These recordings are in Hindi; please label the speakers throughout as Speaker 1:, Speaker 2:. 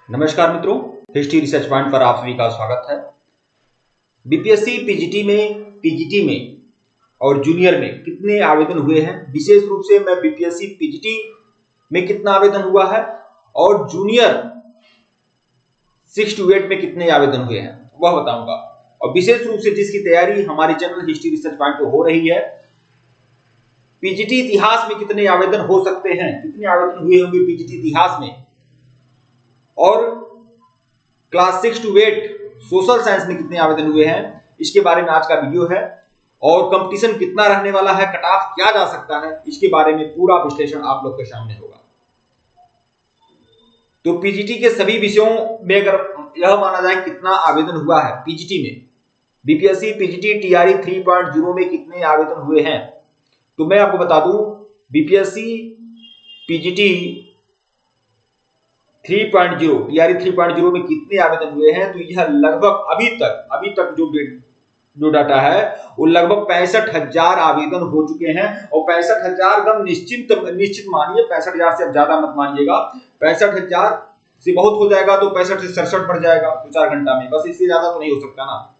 Speaker 1: नमस्कार मित्रों, हिस्ट्री रिसर्च पॉइंट पर आप सभी का स्वागत है। बीपीएससी पीजीटी में और जूनियर में कितने आवेदन हुए हैं, विशेष रूप से मैं बीपीएससी पीजीटी में कितना आवेदन हुआ है और जूनियर 6 to 8 में कितने आवेदन हुए हैं वह बताऊंगा। और विशेष रूप से जिसकी तैयारी हमारे चैनल हिस्ट्री रिसर्च पॉइंट पे हो रही है, पीजीटी इतिहास में कितने आवेदन हो सकते हैं, कितने आवेदन हुए होंगे पीजीटी इतिहास में, और क्लास 6 to 8 सोशल साइंस में कितने आवेदन हुए हैं, इसके बारे में आज का वीडियो है। और कंपटीशन कितना रहने वाला है, कट ऑफ क्या जा सकता है, इसके बारे में पूरा विश्लेषण आप लोग के सामने होगा। तो पीजीटी के सभी विषयों में अगर यह माना जाए कितना आवेदन हुआ है पीजीटी में, बीपीएससी पीजीटी टीआरई 3.0 में कितने आवेदन हुए हैं, तो मैं आपको बता दूं बीपीएससी पीजीटी 3.0 टीआरई 3.0 में कितने आवेदन हुए हैं, तो यह लगभग अभी तक जो डाटा है वो लगभग 65,000 आवेदन हो चुके हैं। और 65,000 एकदम निश्चित मानिए, 65,000 से अब ज्यादा मत मानिएगा। 65,000 से बहुत हो जाएगा तो 65 से 67 बढ़ जाएगा 2-4 घंटा में, बस इससे ज्यादा तो नहीं हो सकता ना।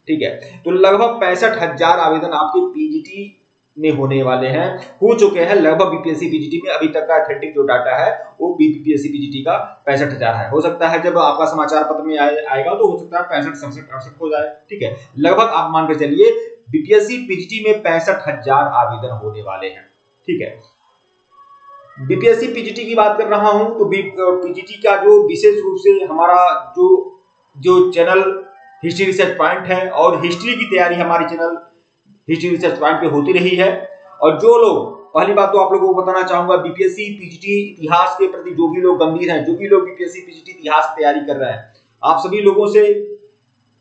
Speaker 1: ठीक है, तो लगभग 65,000 आवेदन आपके पीजीटी में होने वाले हैं, हो चुके हैं लगभग बीपीएससी पीजीटी में। अभी तक का एथेंटिक जो डाटा है वो बीपीएससी पीजीटी का 65,000 है। हो सकता है जब आपका समाचार पत्र में आएगा तो हो सकता है 65, 67, 68 हो जाए। ठीक है, लगभग आप मानकर चलिए बीपीएससी पीजीटी में 65,000 आवेदन होने वाले हैं। ठीक है, बीपीएससी पीजीटी की बात कर रहा हूं तो पीजीटी का जो विशेष रूप से हमारा जो चैनल हिस्ट्री रिसर्च पॉइंट है और हिस्ट्री की तैयारी हमारे चैनल हिस्ट्री रिसर्च पॉइंट पे होती रही है। और जो लोग, पहली बात तो आप लोगों को बताना चाहूंगा, बीपीएससी पीजीटी इतिहास के प्रति जो भी लोग गंभीर हैं, जो भी लोग बीपीएससी पीजीटी इतिहास की तैयारी कर रहे हैं, आप सभी लोगों से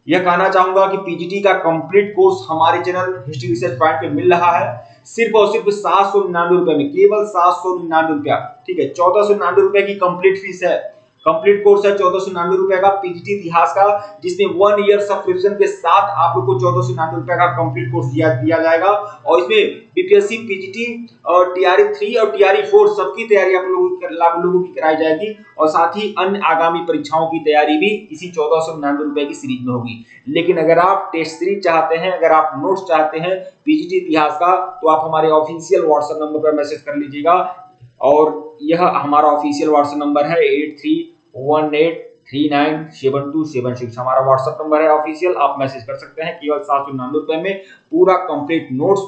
Speaker 1: यह कहना चाहूंगा कि पीजीटी का कंप्लीट कोर्स हमारे चैनल हिस्ट्री रिसर्च पॉइंट पे मिल रहा है सिर्फ और सिर्फ 799 रुपए में, केवल 799 रुपया। ठीक है, 1499 रुपए की कंप्लीट फीस है। कंप्लीट कोर्स है 1499 रुपए का पीजीटी इतिहास का, जिसमें 1 ईयर सब्सक्रिप्शन के साथ आप लोग को 1499 रुपए का कंप्लीट कोर्स दिया जाएगा। और इसमें बीपीएससी पीजीटी और टीआरई 3 और टीआरई 4 सबकी तैयारी आप लोगों की कराई जाएगी। और साथ ही अन्य आगामी परीक्षाओं की तैयारी भी इसी 1499 रुपए की सीरीज में होगी। लेकिन अगर आप टेस्ट सीरीज चाहते हैं, अगर आप नोट्स चाहते हैं पीजीटी इतिहास का, तो आप हमारे ऑफिशियल व्हाट्सएप नंबर पर मैसेज कर लीजिएगा। और यह हमारा ऑफिशियल व्हाट्सएप नंबर है 8318397276। हमारा व्हाट्सएप नंबर है ऑफिशियल, आप मैसेज कर सकते हैं। केवल 799 रुपए में पूरा कंप्लीट नोट्स,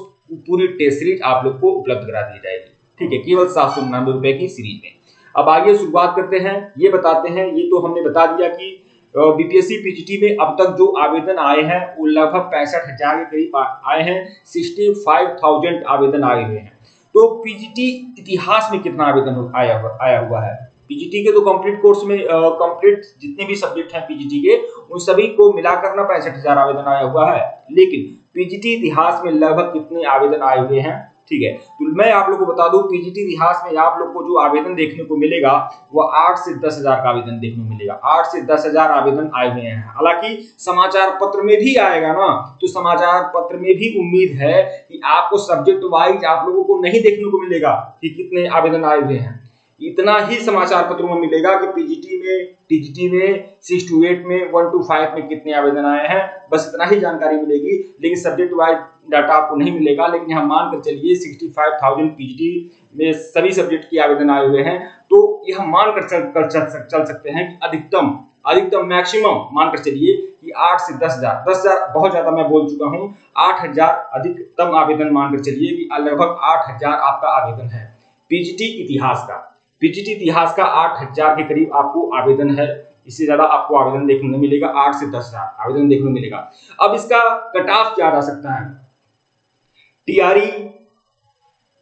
Speaker 1: पूरी टेस्ट सीरीज आप लोग को उपलब्ध करा दी जाएगी। ठीक है, केवल 799 रुपए की सीरीज में। अब आगे शुरुआत करते हैं, ये बताते हैं, ये तो हमने बता दिया कि बीपीएससी पीजीटी में अब तक जो आवेदन आए हैं वो लगभग 65,000 के करीब आए हैं। 65,000 आवेदन आए हुए हैं। तो पीजीटी इतिहास में कितना आवेदन आया हुआ है, पीजीटी के तो कंप्लीट कोर्स में कंप्लीट जितने भी सब्जेक्ट हैं पीजीटी के, उन सभी को मिलाकर ना 65,000 आवेदन आया हुआ है। लेकिन पीजीटी इतिहास में लगभग कितने आवेदन आए हुए हैं, ठीक है, तो मैं आप लोग को बता दूं पीजीटी इतिहास में आप लोग को जो आवेदन देखने को मिलेगा वो 8 से 10,000 का आवेदन देखने को मिलेगा। 8 से 10,000 आवेदन आए हुए हैं। हालांकि समाचार पत्र में भी आएगा ना, तो समाचार पत्र में भी उम्मीद है कि आपको सब्जेक्ट वाइज आप लोगों को नहीं देखने को मिलेगा कि कितने आवेदन आए हुए हैं। इतना ही समाचार पत्रों में मिलेगा कि पीजीटी में, टीजीटी में, 6 to 8 में, 1 to 5 में कितने आवेदन आए हैं, बस इतना ही जानकारी मिलेगी। लेकिन सब्जेक्ट वाइज डाटा आपको नहीं मिलेगा। लेकिन यहाँ मान कर चलिए 65,000 पीजीटी में सभी सब्जेक्ट के आवेदन आए हुए हैं, तो यह मान कर चल सकते हैं कि अधिकतम मैक्सिमम मानकर चलिए कि 8 से 10,000, 10,000 बहुत ज्यादा मैं बोल चुका हूं, 8,000 अधिकतम आवेदन मानकर चलिए कि लगभग 8,000 आपका आवेदन है पीजीटी इतिहास का। पीजीटी इतिहास का 8,000 के करीब आपको आवेदन है। इससे ज्यादा आपको आवेदन देखने को मिलेगा, 8 से 10,000 आवेदन देखने को मिलेगा। अब इसका कट ऑफ क्या आ सकता है, टीआरई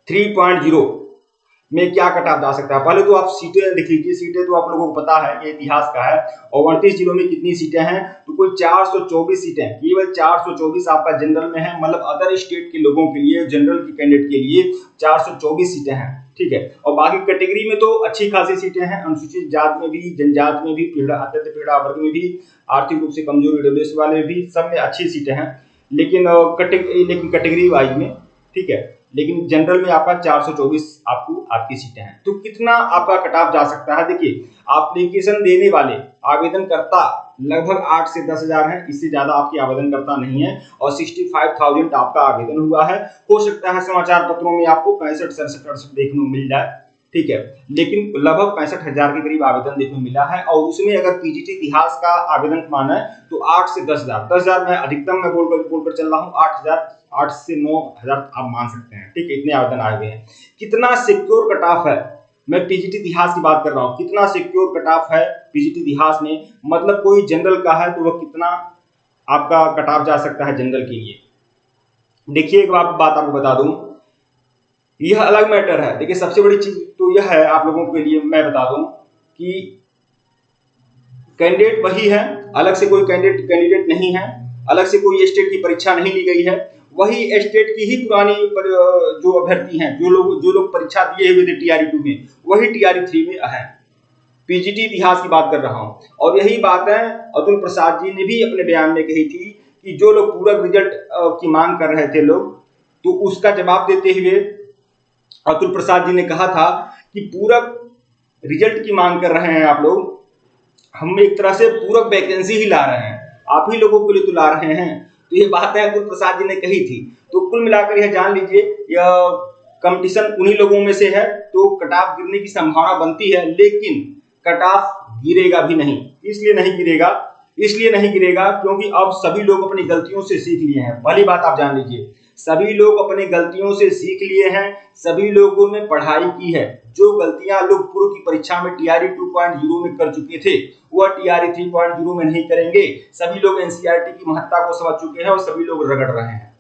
Speaker 1: 3.0 में क्या कट ऑफ जा सकता है। पहले तो आप सीटें लिख लीजिए। सीटें तो आप लोगों को पता है, ये इतिहास का है। और 38 जिलों में कितनी सीटें हैं, तो कुल 424 सीटें, केवल 424 आपका जनरल में है, मतलब अदर स्टेट के लोगों के लिए, जनरल के कैंडिडेट के लिए 424 सीटें हैं। ठीक है, और बाकी कैटेगरी में तो अच्छी खासी सीटें हैं। अनुसूचित जाति में भी, जनजाति में भी, अत्यंत पीड़ा वर्ग में भी, आर्थिक रूप से कमजोर वाले में भी, सब में अच्छी सीटें हैं। लेकिन कैटेगरी वाइज में, ठीक है, लेकिन जनरल में आपका 424 आपको आपकी सीटें हैं। तो कितना आपका कट ऑफ जा सकता है? देखिए, एप्लीकेशन देने वाले आवेदनकर्ता लगभग 8 से 10,000 है, इससे ज्यादा आपके आवेदनकर्ता नहीं है, और 65,000 आपका आवेदन हुआ है। हो सकता है समाचार पत्रों में आपको 65-67-68 देखने को मिल जाए, ठीक है, लेकिन लगभग 65,000 के करीब आवेदन देखने को मिला है। और उसमें अगर पीजीटी इतिहास का आवेदन माना है तो 8 से 10,000 मैं अधिकतम में बोलकर चल रहा हूँ, 8 से 9,000 आप मान सकते हैं, ठीक है, इतने आवेदन आए हुए हैं। कितना सिक्योर कट ऑफ है? मैं पीजीटी इतिहास की बात कर रहा हूँ, कितना सिक्योर कट ऑफ है पीजीटी इतिहास में, मतलब कोई जनरल का है तो वह कितना आपका कट ऑफ जा सकता है जनरल के लिए। देखिए, एक बात आपको बता दूं, यह अलग मैटर है। देखिए, सबसे बड़ी चीज तो यह है आप लोगों के लिए मैं बता दूं कि कैंडिडेट वही है, अलग से कोई कैंडिडेट नहीं है, अलग से कोई स्टेट की परीक्षा नहीं ली गई है, वही स्टेट की ही पुरानी जो अभ्यर्थी हैं, जो लोग परीक्षा दिए हुए थे टीआरई 2 में, वही टीआरई 3 में है। पीजीटी इतिहास की बात कर रहा हूं, और यही बात है अतुल प्रसाद जी ने भी अपने बयान में कही थी कि जो लोग पूरक रिजल्ट की मांग कर रहे थे लोग, तो उसका जवाब देते हुए अतुल प्रसाद जी ने कहा था कि पूरक रिजल्ट की मांग कर रहे हैं आप लोग, हम एक तरह से पूरक वैकेंसी ही ला रहे हैं, आप ही लोगों के लिए तो ला रहे हैं। तो ये बात है अतुल प्रसाद जी ने कही थी। तो कुल मिलाकर यह जान लीजिए, यह कंपटीशन उन्हीं लोगों में से है, तो कट ऑफ गिरने की संभावना बनती है, लेकिन कट ऑफ गिरेगा भी नहीं। इसलिए नहीं गिरेगा क्योंकि अब सभी लोग अपनी गलतियों से सीख लिए हैं। पहली बात आप जान लीजिए, सभी लोग अपनी गलतियों से सीख लिए हैं, सभी लोगों ने पढ़ाई की है। जो गलतियां लोग पूर्व की परीक्षा में टीआरई 2.0 में कर चुके थे, वह टीआरई 3.0 में नहीं करेंगे। सभी लोग एनसीईआरटी की महत्ता को समझ चुके हैं और सभी लोग रगड़ रहे हैं।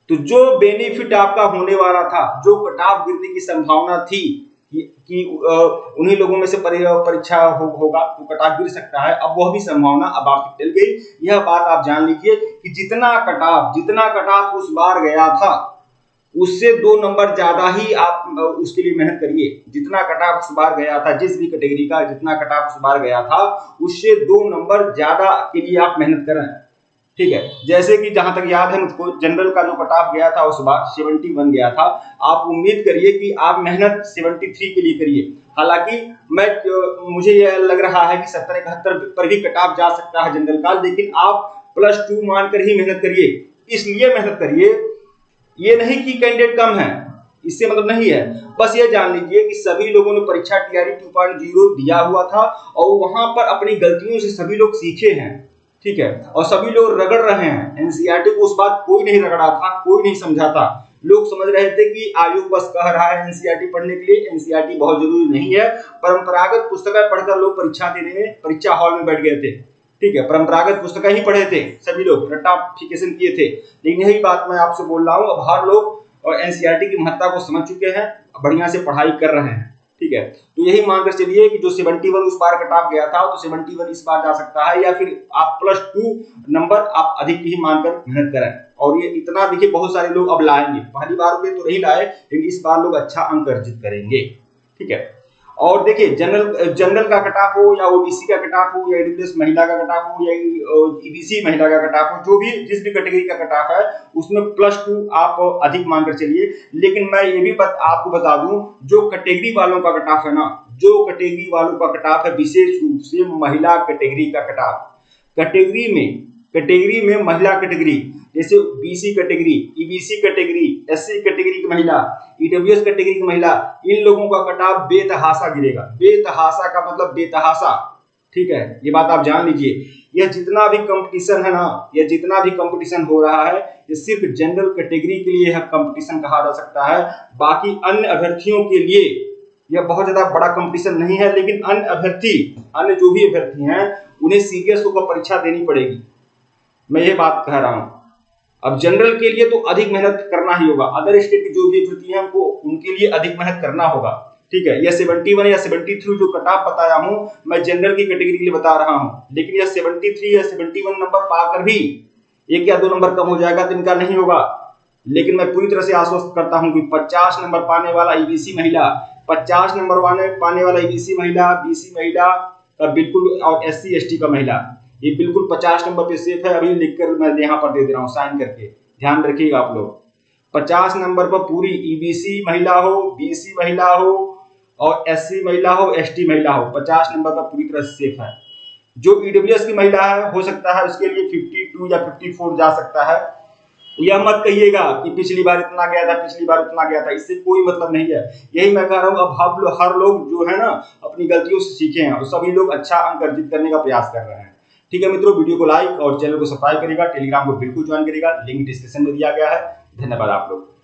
Speaker 1: तो जो बेनिफिट आपका होने वाला था, जो कट ऑफ गिरने की संभावना थी कि उन्हीं लोगों में से परीक्षा होगा तो कट ऑफ गिर सकता है, अब वह भी संभावना अब आपकी टल गई। यह बात आप जान लीजिए कि जितना कट ऑफ उस बार गया था, उससे 2 नंबर ज्यादा ही आप उसके लिए मेहनत करिए। जितना कट ऑफ उस बार गया था, जिस भी कैटेगरी का जितना कट ऑफ उस बार गया था, उससे 2 नंबर ज्यादा के लिए आप मेहनत करें, ठीक है। जैसे कि जहां तक याद है मुझको, जनरल का जो कट ऑफ गया था उस बार 71 गया था। आप उम्मीद करिए कि आप मेहनत 73 के लिए करिए। हालांकि मुझे यह लग रहा है कि 70-71 पर भी कट ऑफ जा सकता है जनरल का, लेकिन आप +2 मानकर ही मेहनत करिए। इसलिए मेहनत करिए, ये नहीं कि कैंडिडेट कम है, इससे मतलब नहीं है। बस ये जान लीजिए कि सभी लोगों ने परीक्षा टीआरई 2.0 दिया हुआ था, और वहां पर अपनी गलतियों से सभी लोग सीखे हैं, ठीक है, और सभी लोग रगड़ रहे हैं। एनसीईआरटी को उस बात कोई नहीं रगड़ा था, कोई नहीं समझा था। लोग समझ रहे थे कि आयोग बस कह रहा है एनसीईआरटी पढ़ने के लिए, एनसीईआरटी बहुत जरूरी नहीं है। परंपरागत पुस्तकें पढ़कर लोग परीक्षा देने में परीक्षा हॉल में बैठ गए थे, ठीक है, परंपरागत पुस्तकें ही पढ़े थे, सभी लोग रट्टाफिकेशन किए थे। लेकिन यही बात मैं आपसे बोल रहा हूँ, अब हर लोग और एनसीईआरटी की महत्ता को समझ चुके हैं, बढ़िया से पढ़ाई कर रहे हैं, ठीक है। तो यही मानकर चलिए कि जो 71 उस बार कट ऑफ गया था, तो 71 इस बार जा सकता है, या फिर आप +2 नंबर आप अधिक ही मानकर मेहनत करें। और ये इतना देखिए, बहुत सारे लोग अब लाएंगे, पहली बार में तो नहीं लाए, लेकिन इस बार लोग अच्छा अंक अर्जित करेंगे, ठीक है। और देखिए, जनरल का कट ऑफ हो या ओबीसी का कट ऑफ हो या ईडब्ल्यूएस महिला का कट ऑफ हो या ईबीसी महिला का कट ऑफ हो, जो भी जिस भी कैटेगरी का कट ऑफ है, उसमें +2 आप अधिक मानकर चलिए। लेकिन मैं ये भी आपको बता दूं, जो कैटेगरी वालों का कट ऑफ है ना, जो कैटेगरी वालों का कट ऑफ है, विशेष रूप से महिला कैटेगरी का कट ऑफ, कैटेगरी में महिला कैटेगरी, जैसे BC category, EBC category, SC category की महिला, ईडब्ल्यूएस कैटेगरी की महिला, इन लोगों का कट ऑफ बेतहाशा गिरेगा। बेतहाशा का मतलब बेतहाशा, ठीक है, ये बात आप जान लीजिए। यह जितना भी कंपटीशन है ना, यह जितना भी कंपटीशन हो रहा है, ये सिर्फ जनरल कैटेगरी के लिए यह कंपटीशन कहा जा सकता है। बाकी अन्य अभ्यर्थियों के लिए यह बहुत ज्यादा बड़ा कंपटीशन नहीं है, लेकिन अन्य जो भी अभ्यर्थी हैं, उन्हें सीरियस होकर परीक्षा देनी पड़ेगी, मैं ये बात कह रहा हूं। अब जनरल के लिए तो अधिक मेहनत करना ही होगा, अदर स्टेट की जो भी अभ्यर्थी हैं उनको उनके लिए अधिक मेहनत करना होगा, ठीक है। यह 71 या 73 जो कट ऑफ बताया हूं, मैं जनरल की कैटेगरी के लिए बता रहा हूं, लेकिन यह 73 या 71 नंबर पाकर भी 1 या 2 नंबर कम हो जाएगा तो इनका नहीं होगा। लेकिन मैं पूरी तरह से आश्वस्त करता हूं कि 50 नंबर पाने वाला ईबीसी महिला, 50 नंबर पाने वाला ईबीसी महिला, बीसी महिला का बिल्कुल, और एससी एसटी का महिला, ये बिल्कुल 50 नंबर पे सेफ है। अभी लिखकर मैं यहाँ पर दे दे रहा हूँ साइन करके, ध्यान रखिएगा आप लोग। 50 नंबर पर पूरी ईबीसी महिला हो, बीसी महिला हो और एससी महिला हो, एसटी महिला हो, 50 नंबर पर पूरी तरह सेफ है। जो ईडब्ल्यूएस की महिला है हो सकता है उसके लिए 52 या 54 जा सकता है। यह मत कहिएगा कि पिछली बार इतना गया था, पिछली बार उतना गया था, इससे कोई मतलब नहीं है। यही मैं कह रहा हूँ, अब हर लोग जो है ना अपनी गलतियों से सीखे हैं और सभी लोग अच्छा अंक अर्जित करने का प्रयास कर रहे हैं। ठीक है मित्रों, वीडियो को लाइक और चैनल को सब्सक्राइब करेगा, टेलीग्राम को बिल्कुल ज्वाइन करेगा, लिंक डिस्क्रिप्शन में दिया गया है। धन्यवाद आप लोग।